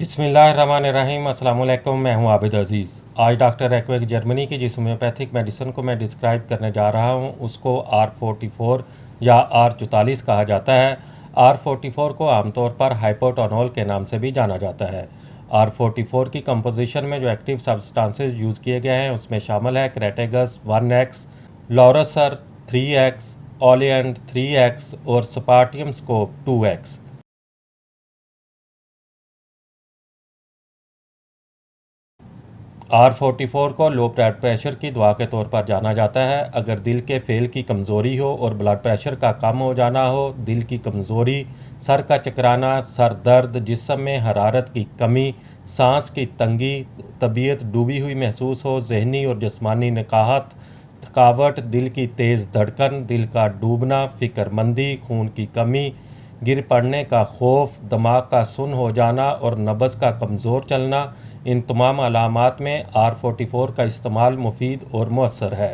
बिस्मिल्लाहिर्रहमानिर्रहीम। अस्सलाम वालेकुम। मैं हूं आबिद अज़ीज़। आज डॉक्टर एक्वेक जर्मनी की जिस होम्योपैथिक मेडिसिन को मैं डिस्क्राइब करने जा रहा हूं उसको R44 या R44 कहा जाता है। R44 को आमतौर पर हाइपोटोनॉल के नाम से भी जाना जाता है। R44 की कंपोजिशन में जो एक्टिव सब्सटेंसेस यूज़ किए गए हैं उसमें शामिल है क्रेटेगस 1X, लॉरसर 3X, ओलियंड 3X और स्पार्टियम स्कोप 2X। R44 को लो ब्लड प्रेशर की दवा के तौर पर जाना जाता है। अगर दिल के फेल की कमज़ोरी हो और ब्लड प्रेशर का कम हो जाना हो, दिल की कमज़ोरी, सर का चकराना, सर दर्द, जिस्म में हरारत की कमी, सांस की तंगी, तबीयत डूबी हुई महसूस हो, जहनी और जिस्मानी नकाहत, थकावट, दिल की तेज़ धड़कन, दिल का डूबना, फ़िक्रमंदी, खून की कमी, गिर पड़ने का खौफ, दिमाग का सुन्न हो जाना और नब्ज़ का कमज़ोर चलना, इन तमाम अलामात में R44 का इस्तेमाल मुफीद और मौसर है।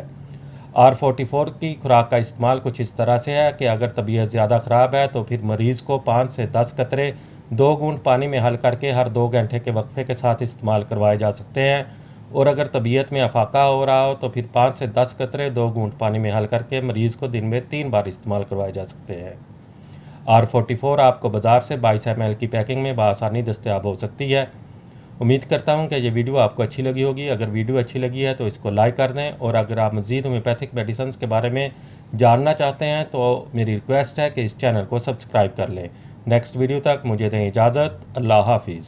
R44 की खुराक का इस्तेमाल कुछ इस तरह से है कि अगर तबीयत ज़्यादा ख़राब है तो फिर मरीज़ को 5 से 10 कतरे 2 घूंट पानी में हल करके हर 2 घंटे के वक्फे के साथ इस्तेमाल करवाए जा सकते हैं। और अगर तबीयत में अफाका हो रहा हो तो फिर 5 से 10 कतरे 2 घूंट पानी में हल करके मरीज़ को दिन में 3 बार इस्तेमाल करवाए जा सकते हैं। R44 आपको बाज़ार से 22 ml की पैकिंग में बआसानी दस्तयाब हो सकती है। उम्मीद करता हूं कि ये वीडियो आपको अच्छी लगी होगी। अगर वीडियो अच्छी लगी है तो इसको लाइक कर दें, और अगर आप मज़ीद होम्योपैथिक मेडिसिन के बारे में जानना चाहते हैं तो मेरी रिक्वेस्ट है कि इस चैनल को सब्सक्राइब कर लें। नेक्स्ट वीडियो तक मुझे दें इजाज़त। अल्लाह हाफिज़।